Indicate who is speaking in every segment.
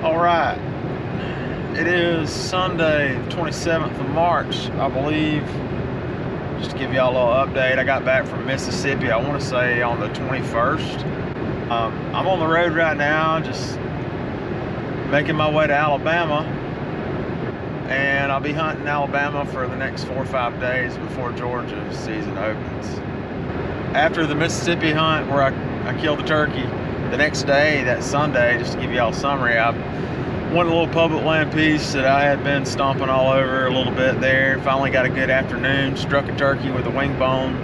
Speaker 1: All right, it is Sunday, the 27th of March, I believe. Just to give y'all a little update, I got back from Mississippi, I want to say on the 21st. I'm on the road right now, just making my way to Alabama, and I'll be hunting Alabama for the next 4 or 5 days before Georgia season opens. After the Mississippi hunt where I killed the turkey, the next day, that Sunday, just to give y'all a summary, I went a little public land piece that I had been stomping all over a little bit there. Finally got a good afternoon, struck a turkey with a wing bone.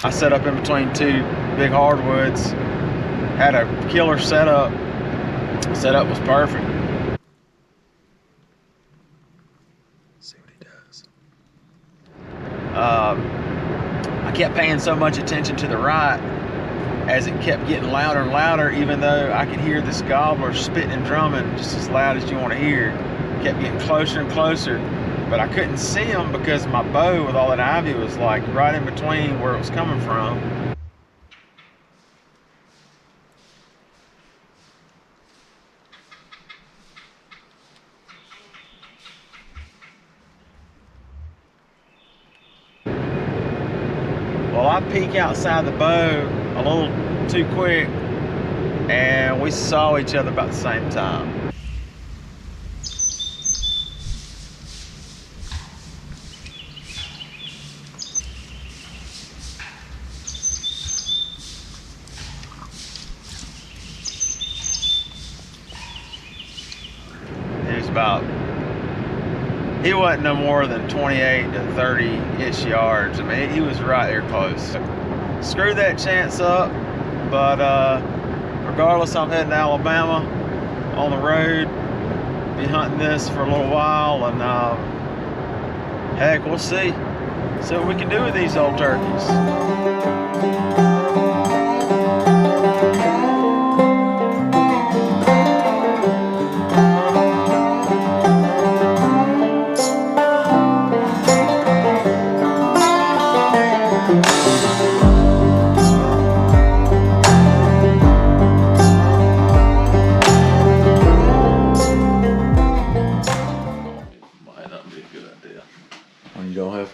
Speaker 1: I set up in between two big hardwoods, had a killer setup. Setup was perfect. Let's see what he does. I kept paying so much attention to the right as it kept getting louder and louder, even though I could hear this gobbler spitting and drumming just as loud as you want to hear. It kept getting closer and closer, but I couldn't see him because my bow with all that ivy was like right in between where it was coming from. Well, I peek outside the bow a little too quick, and we saw each other about the same time. He wasn't no more than 28 to 30-ish yards. I mean, he was right there close. Screwed that chance up, but regardless, I'm heading to Alabama on the road. Be hunting this for a little while, and heck, we'll see what we can do with these old turkeys.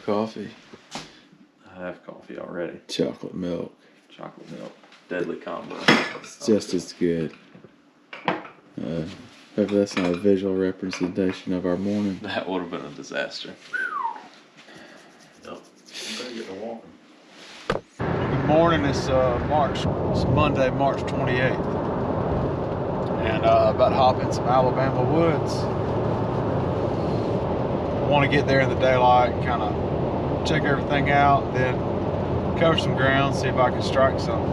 Speaker 1: Coffee.
Speaker 2: I have coffee already.
Speaker 1: Chocolate milk.
Speaker 2: Chocolate milk. Deadly combo.
Speaker 1: It's just as good. Hope that's not a visual representation of our morning.
Speaker 2: That would have been a disaster. Nope. You better get to walking.
Speaker 1: Good morning. It's Monday, March 28th. And about to hop in some Alabama woods. Want to get there in the daylight, kind of check everything out, then cover some ground, see if I can strike something.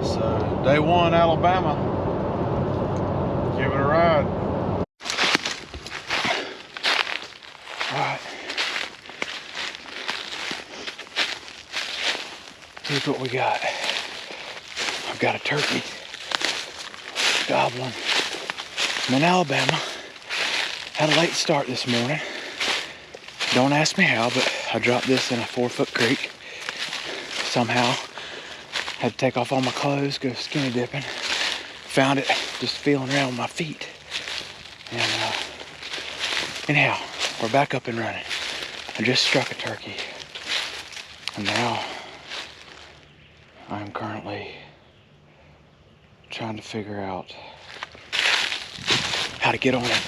Speaker 1: So day one, Alabama. Give it a ride. All right. Here's what we got. I've got a turkey gobbling. I'm in Alabama. Had a late start this morning. Don't ask me how, but I dropped this in a 4-foot creek. Somehow, had to take off all my clothes, go skinny dipping. Found it, just feeling around with my feet. And anyhow, we're back up and running. I just struck a turkey. And now, I'm currently trying to figure out how to get on him.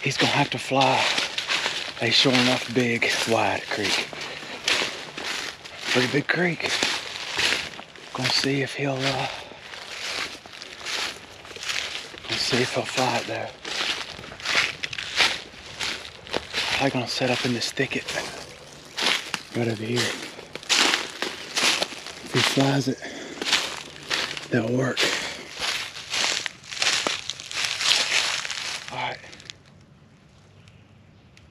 Speaker 1: He's gonna have to fly a sure enough big, wide creek. Pretty big creek. Gonna see if he'll fly it though. Probably gonna set up in this thicket right over here. If he flies it, that'll work.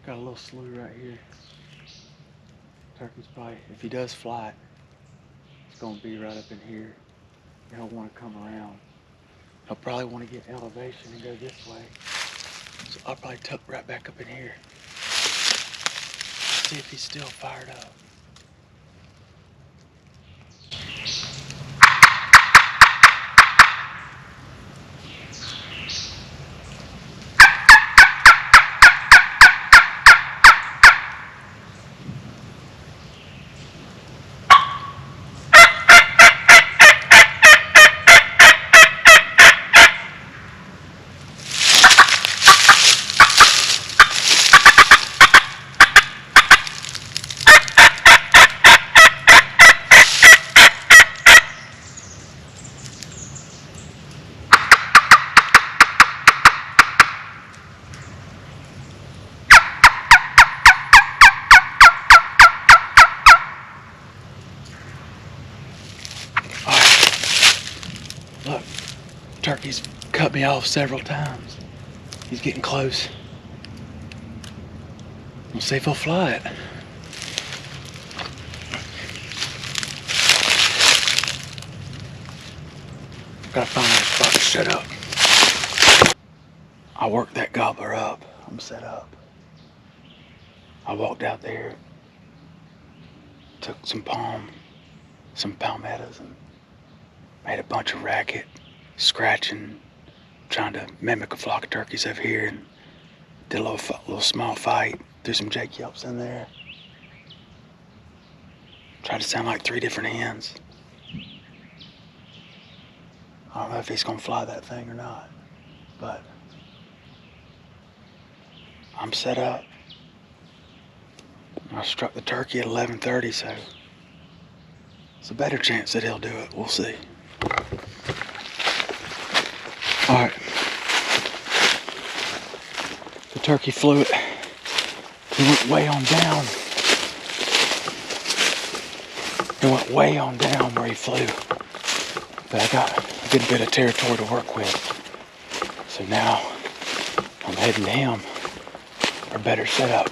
Speaker 1: Got a little slough right here. Turkey's probably, if he does fly it, it's gonna be right up in here. He'll want to come around. He'll probably want to get elevation and go this way. So I'll probably tuck right back up in here. See if he's still fired up. Look, turkey's cut me off several times. He's getting close. We'll see if he'll fly it. Gotta find a spot to shut up. I worked that gobbler up. I'm set up. I walked out there, took some palmettos, and made a bunch of racket, scratching, trying to mimic a flock of turkeys over here, and did a little small fight. Threw some Jake Yelps in there. Tried to sound like 3 different hens. I don't know if he's gonna fly that thing or not, but I'm set up. I struck the turkey at 11:30, so it's a better chance that he'll do it. We'll see. All right. The turkey flew it. He went way on down. He went way on down where he flew. But I got a good bit of territory to work with. So now I'm heading to him for a better setup.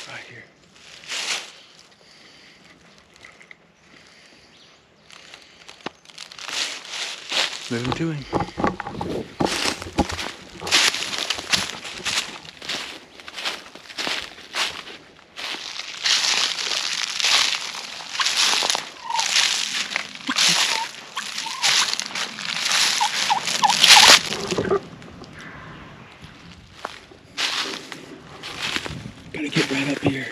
Speaker 1: Right here. Moving to him. Gotta get right up here.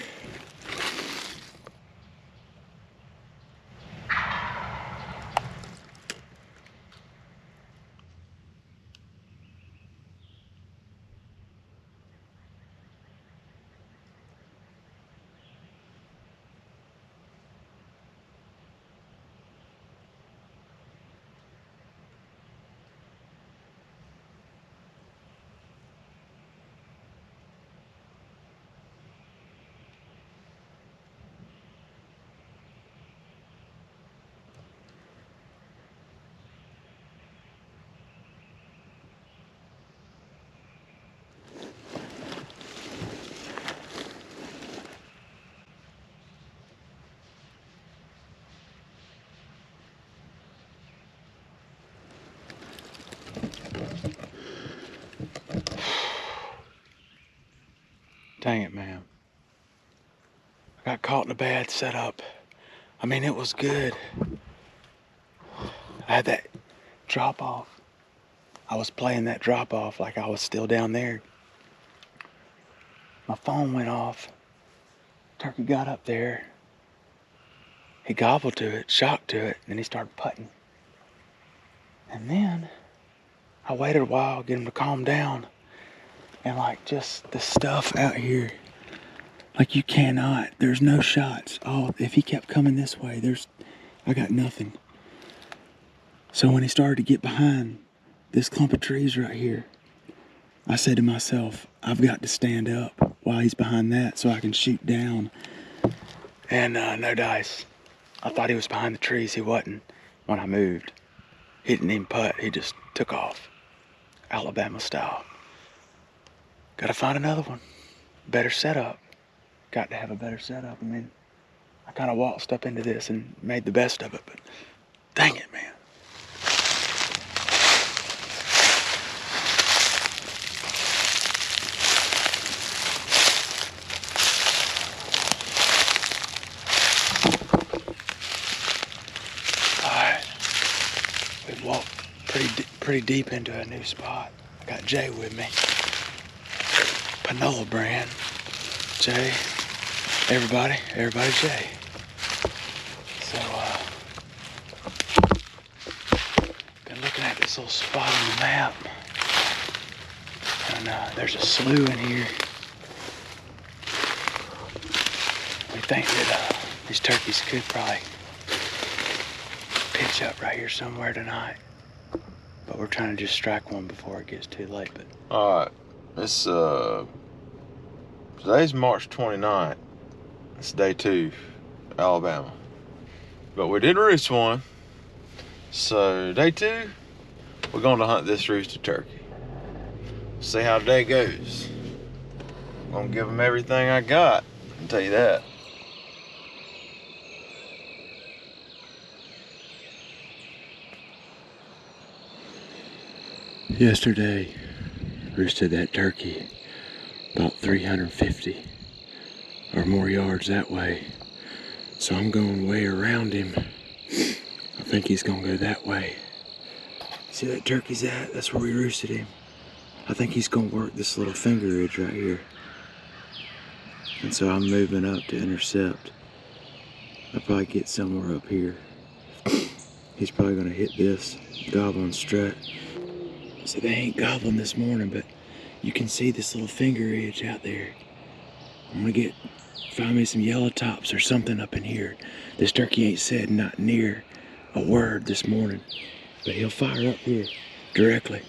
Speaker 1: Dang it, man. I got caught in a bad setup. I mean, it was good. I had that drop off. I was playing that drop off like I was still down there. My phone went off. Turkey got up there. He gobbled to it, shocked to it, and then he started putting. And then I waited a while, get him to calm down. And like just the stuff out here, like you cannot, there's no shots. Oh, if he kept coming this way, I got nothing. So when he started to get behind this clump of trees right here,
Speaker 3: I said to myself, I've got to stand up while he's behind that so I can shoot down. And no dice. I thought he was behind the trees. He wasn't when I moved. He didn't even putt. He just took off. Alabama style. Gotta find another one. Better setup. Got to have a better setup. I mean, I kind of waltzed up into this and made the best of it, but dang it, man. Alright. We've walked pretty deep into a new spot. I got Jay with me. Panola brand. Jay. Everybody Jay. So, been looking at this little spot on the map. And there's a slough in here. We think that these turkeys could probably pitch up right here somewhere tonight. But we're trying to just strike one before it gets too late. But
Speaker 1: Alright, it's today's March 29th. It's day 2, Alabama. But we did roost one. So day 2, we're going to hunt this roosted turkey. See how the day goes. I'm gonna give them everything I got, I'll tell you that.
Speaker 3: yesterday, roosted that turkey about 350 or more yards that way. So I'm going way around him. I think he's gonna go that way. See that turkey's at? That's where we roosted him. I think he's gonna work this little finger ridge right here. And so I'm moving up to intercept. I'll probably get somewhere up here. He's probably gonna hit this gobbling strut. So they ain't gobbling this morning, but you can see this little finger ridge out there. I'm gonna find me some yellow tops or something up in here. This turkey ain't said not near a word this morning, but he'll fire up here directly.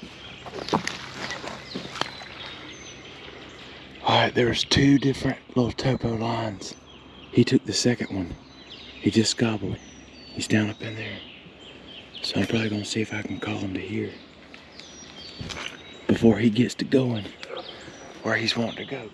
Speaker 3: All right, there was 2 different little topo lines. He took the second one. He just gobbled. He's down up in there. So I'm probably gonna see if I can call him to here before he gets to going where he's wanting to go.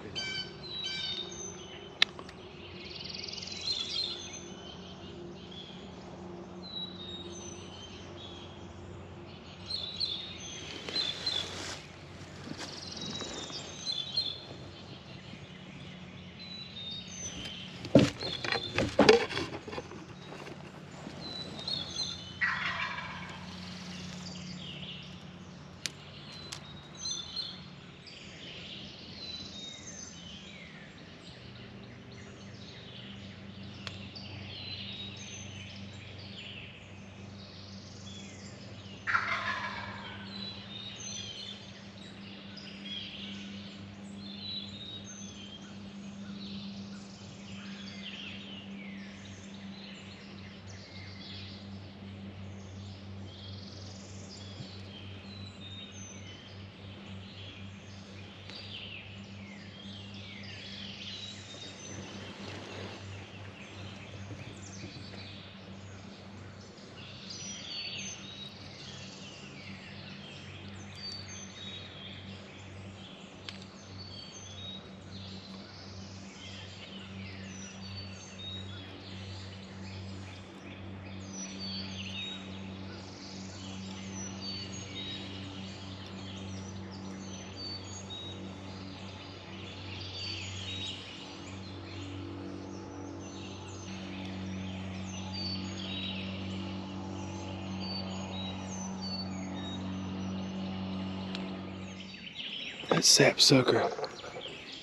Speaker 3: That sapsucker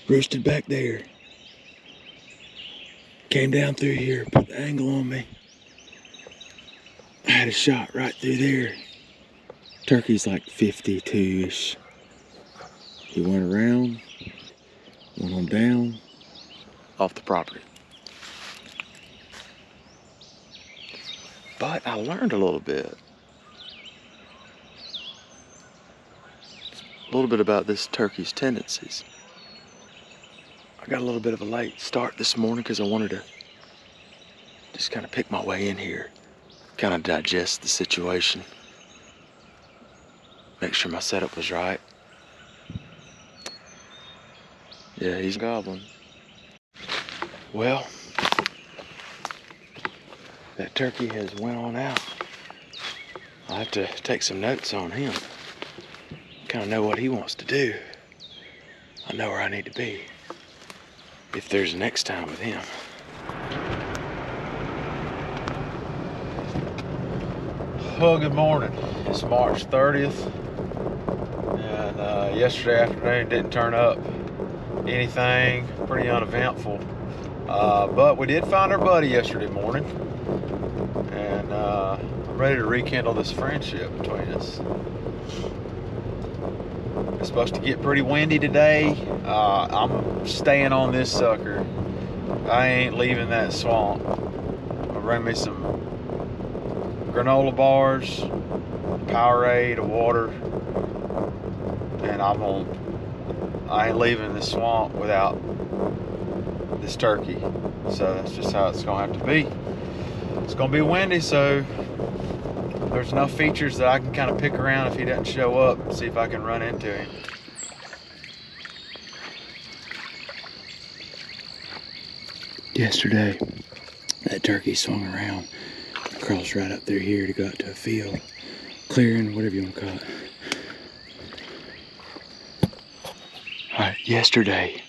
Speaker 3: roosted back there. Came down through here, put the angle on me. I had a shot right through there. Turkey's like 52-ish. He went around, went on down, off the property. But I learned a little bit. A little bit about this turkey's tendencies. I got a little bit of a late start this morning because I wanted to just kind of pick my way in here, kind of digest the situation, make sure my setup was right. Yeah, he's gobbling. Well, that turkey has went on out. I'll have to take some notes on him. Kind of know what he wants to do. I know where I need to be if there's a next time with him.
Speaker 1: Well, good morning. It's March 30th, and yesterday afternoon didn't turn up anything, pretty uneventful. But we did find our buddy yesterday morning, and I'm ready to rekindle this friendship between us. It's supposed to get pretty windy today. I'm staying on this sucker. I ain't leaving that swamp. I'll bring me some granola bars, Powerade, water, and I ain't leaving this swamp without this turkey. So that's just how it's gonna have to be. It's gonna be windy, so there's enough features that I can kind of pick around if he doesn't show up and see if I can run into him.
Speaker 3: Yesterday, that turkey swung around, crossed right up through here to go out to a field, clearing, whatever you want to call it. Alright, yesterday,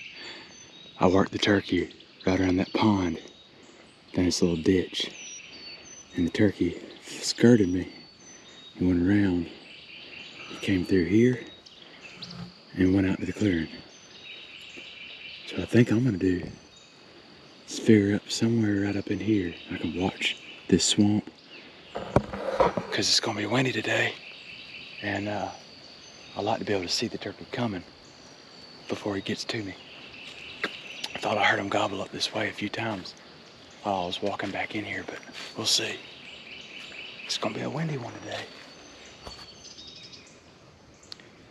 Speaker 3: I worked the turkey right around that pond, down this little ditch, and the turkey skirted me and went around. He came through here and went out to the clearing. So what I think I'm gonna do is figure out somewhere right up in here I can watch this swamp, because it's gonna be windy today, and I like to be able to see the turkey coming before he gets to me. I thought I heard him gobble up this way a few times while I was walking back in here, but we'll see. It's gonna be a windy one today.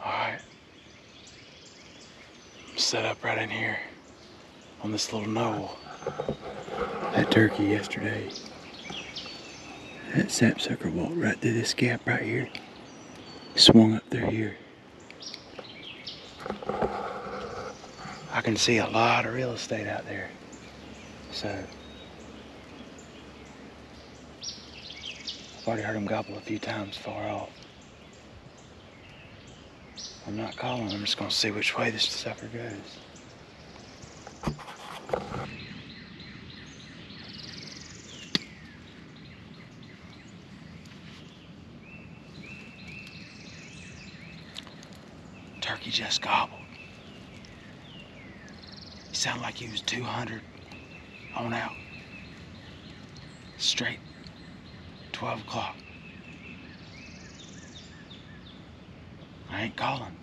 Speaker 3: All right, I'm set up right in here on this little knoll. That turkey yesterday, that sapsucker walked right through this gap right here, swung up through here. I can see a lot of real estate out there, so I've already heard him gobble a few times far off. I'm not calling, I'm just gonna see which way this sucker goes. Turkey just gobbled. He sounded like he was 200 on out. Straight 12 o'clock. I ain't calling.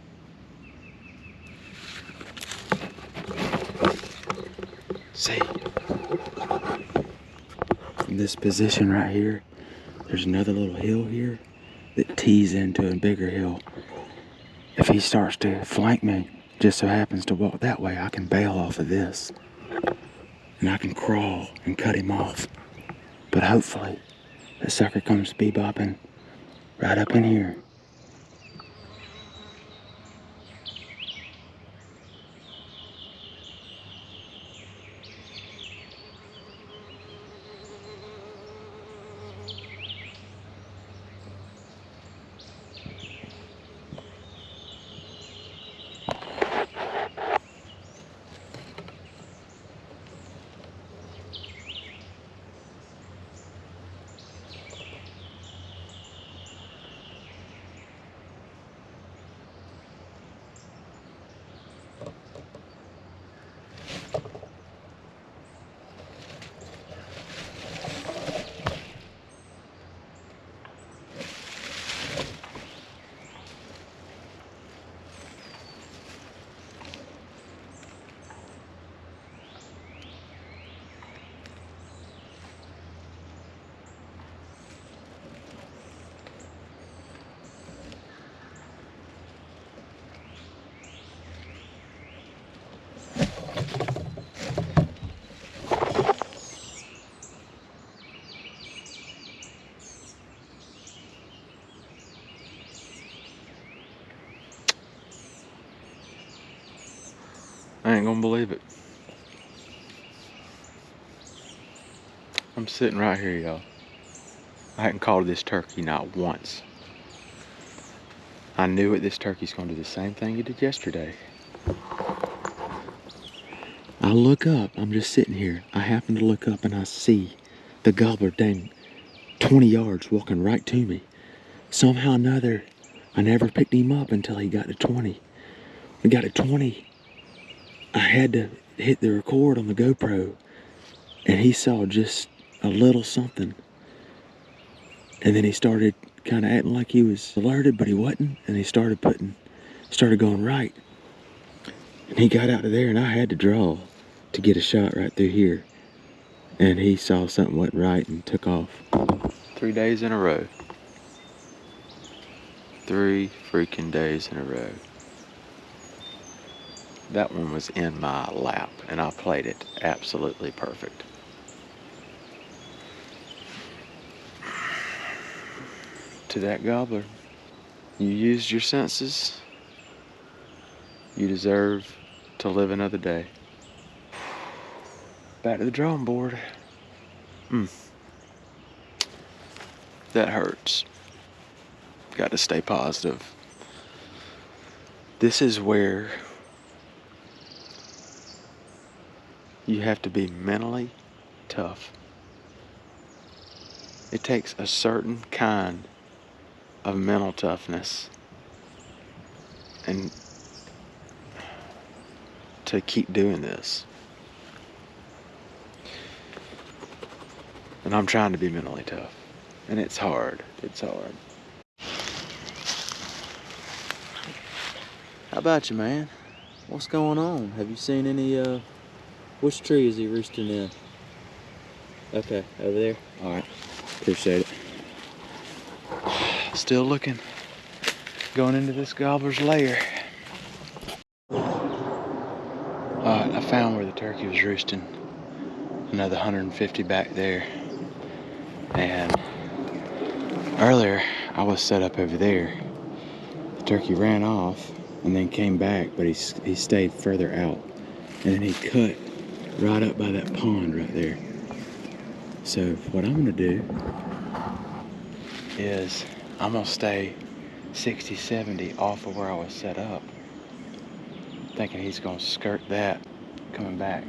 Speaker 3: See, from this position right here, there's another little hill here that tees into a bigger hill. If he starts to flank me, just so happens to walk that way, I can bail off of this. And I can crawl and cut him off. But hopefully, that sucker comes bebopping right up in here. I ain't gonna believe it. I'm sitting right here, y'all. I hadn't called this turkey not once. I knew it, this turkey's gonna do the same thing he did yesterday. I look up, I'm just sitting here. I happen to look up and I see the gobbler dang 20 yards walking right to me. Somehow or another, I never picked him up until he got to 20. We got to 20. I had to hit the record on the GoPro and he saw just a little something. And then he started kind of acting like he was alerted, but he wasn't. And he started going right. And he got out of there and I had to draw to get a shot right through here. And he saw something wasn't right and took off. 3 days in a row. 3 freaking days in a row. That one was in my lap and I played it absolutely perfect. To that gobbler, you used your senses. You deserve to live another day. Back to the drawing board. That hurts. Got to stay positive. This is where you have to be mentally tough. It takes a certain kind of mental toughness and to keep doing this. And I'm trying to be mentally tough. And it's hard. It's hard. How about you, man? What's going on? Have you seen any, which tree is he roosting in? Okay, over there? Alright, appreciate it. Still looking. Going into this gobbler's lair. Alright, I found where the turkey was roosting. Another 150 back there. And earlier, I was set up over there. The turkey ran off and then came back, but he stayed further out. And then he cut right up by that pond right there. So what I'm gonna do is I'm gonna stay 60, 70 off of where I was set up. Thinking he's gonna skirt that, coming back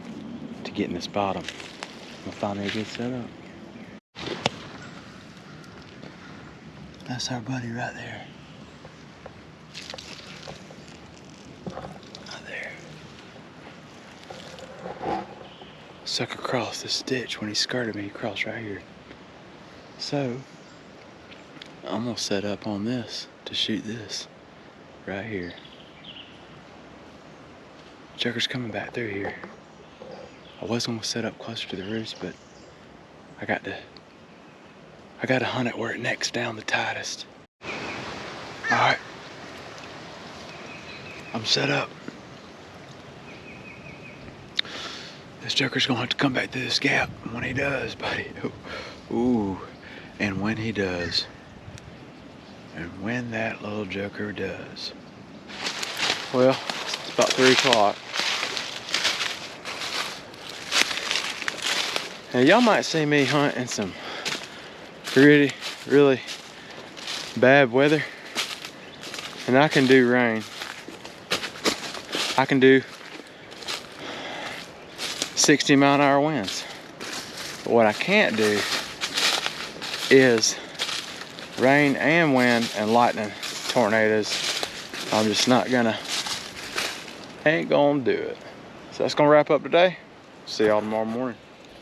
Speaker 3: to get in this bottom. I'm gonna find me a good setup. That's our buddy right there. Right there. Sucker crossed this ditch. When he skirted me, he crossed right here. So, I'm gonna set up on this to shoot this right here. Joker's coming back through here. I was gonna set up closer to the roost, but I got to hunt it where it necks down the tightest. Alright. I'm set up. This joker's gonna have to come back through this gap. And when he does, buddy. Ooh. And when he does. And when that little joker does. Well, it's about 3 o'clock. Now y'all might see me hunt in some really bad weather. And I can do rain. I can do 60-mile-an-hour winds. But what I can't do is rain and wind and lightning tornadoes. I'm just not gonna, ain't gonna do it. So that's gonna wrap up today. See y'all tomorrow morning.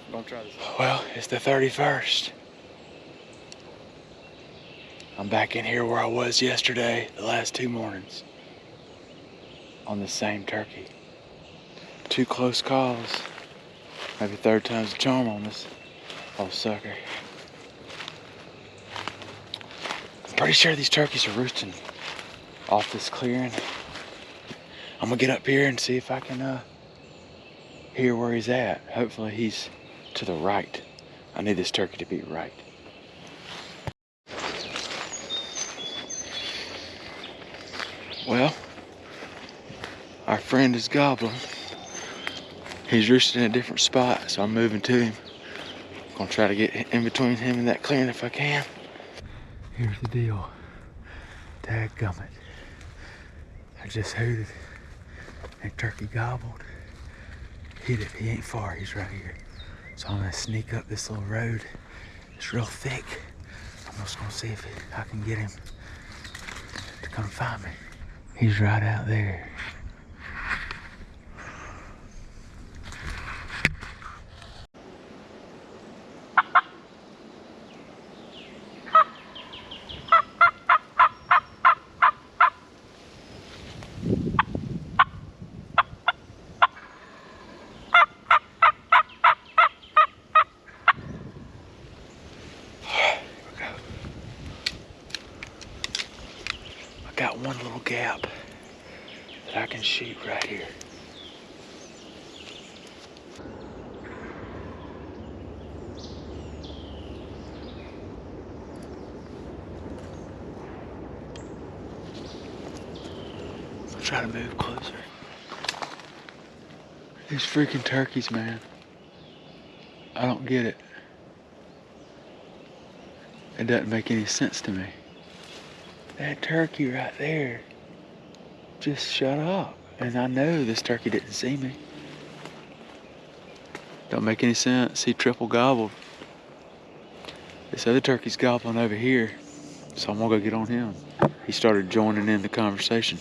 Speaker 3: I'm gonna try this out. Well, it's the 31st. I'm back in here where I was yesterday, the last 2 mornings. On the same turkey. 2 close calls. Maybe 3rd time's the charm on this old sucker. I'm pretty sure these turkeys are roosting off this clearing. I'm gonna get up here and see if I can hear where he's at. Hopefully he's to the right. I need this turkey to be right. Well, our friend is gobbling. He's roosting in a different spot, so I'm moving to him. Gonna try to get in between him and that clearing if I can. Here's the deal. Dadgummit. I just hooted and turkey gobbled. Hit it, he ain't far, he's right here. So I'm gonna sneak up this little road. It's real thick. I'm just gonna see if I can get him to come find me. He's right out there. I got one little gap that I can shoot right here. I'll try to move closer. These freaking turkeys, man. I don't get it. It doesn't make any sense to me. That turkey right there just shut up. And I know this turkey didn't see me. Don't make any sense. He triple gobbled. This other turkey's gobbling over here. So I'm gonna go get on him. He started joining in the conversation.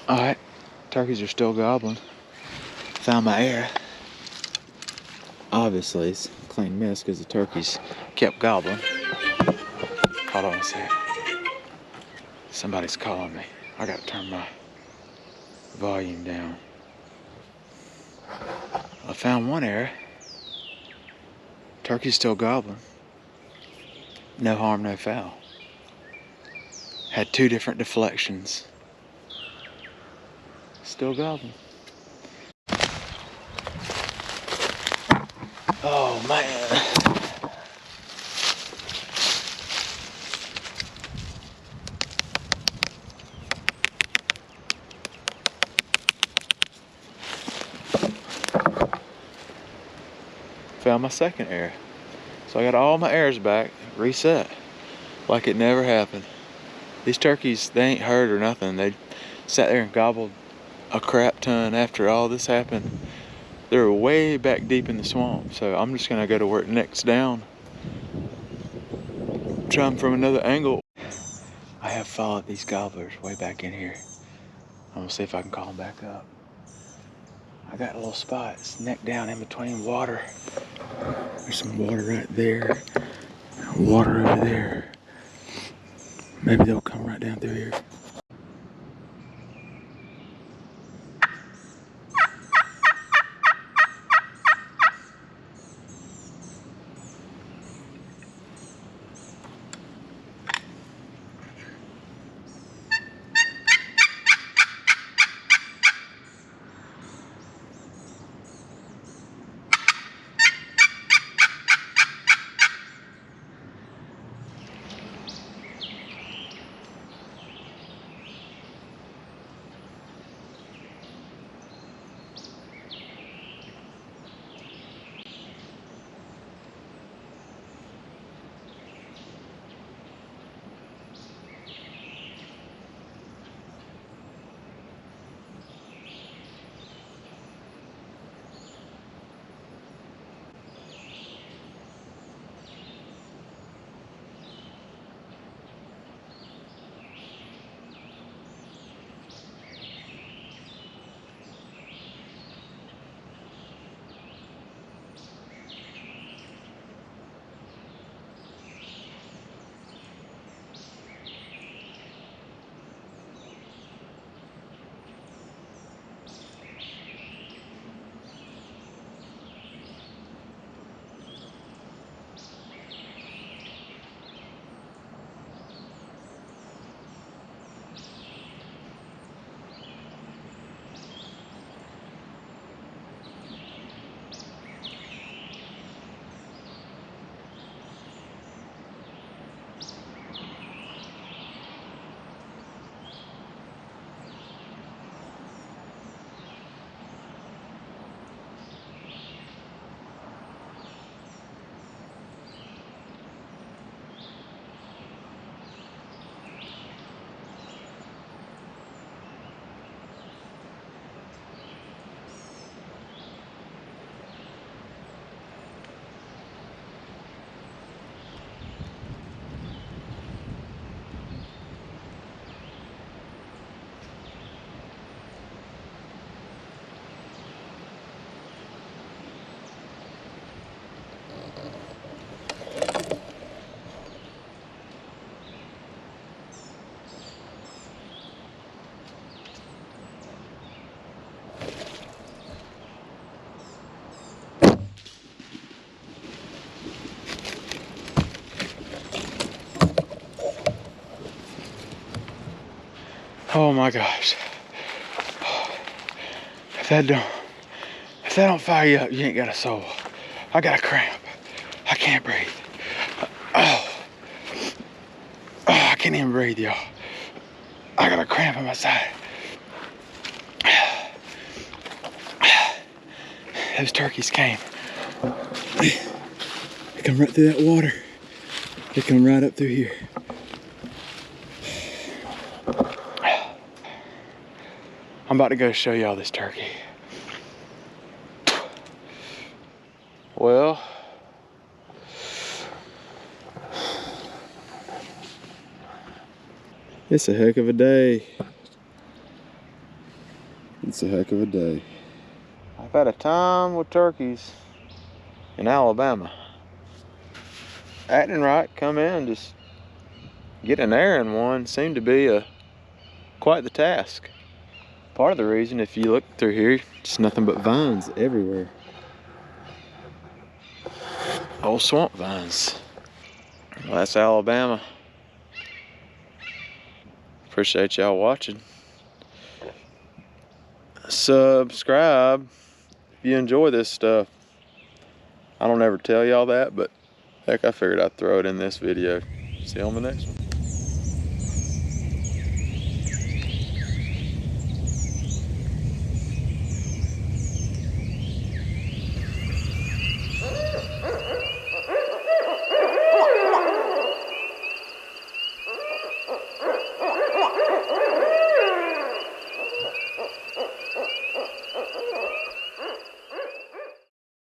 Speaker 1: Alright, turkeys are still gobbling. Found my air. Obviously, it's a clean miss because the turkeys kept gobbling. Hold on a second. Somebody's calling me. I gotta turn my volume down. I found one area. Turkey's still gobbling. No harm, no foul. Had 2 different deflections. Still gobbling. Oh man. Found my second air. So I got all my airs back, reset, like it never happened. These turkeys, they ain't hurt or nothing. They sat there and gobbled a crap ton after all this happened. They're way back deep in the swamp, so I'm just gonna go to where it necks down. Try them from another angle. I have followed these gobblers way back in here. I'm gonna see if I can call them back up. I got a little spot, it's neck down in between water. There's some water right there, water over there. Maybe they'll come right down through here. Oh my gosh. If that don't fire you up, you ain't got a soul. I got a cramp. I can't breathe. Oh, I can't even breathe, y'all. I got a cramp in my side. Those turkeys came. They come right through that water. They come right up through here. I'm about to go show y'all this turkey. Well, it's a heck of a day.
Speaker 3: It's a heck of a day.
Speaker 1: I've had a time with turkeys in Alabama. Acting right, come in, just get an air in one seemed to be quite the task. Part of the reason, if you look through here, just nothing but vines everywhere. Old swamp vines. Well, that's Alabama. Appreciate y'all watching. Subscribe if you enjoy this stuff. I don't ever tell y'all that, but heck, I figured I'd throw it in this video. See you on the next one.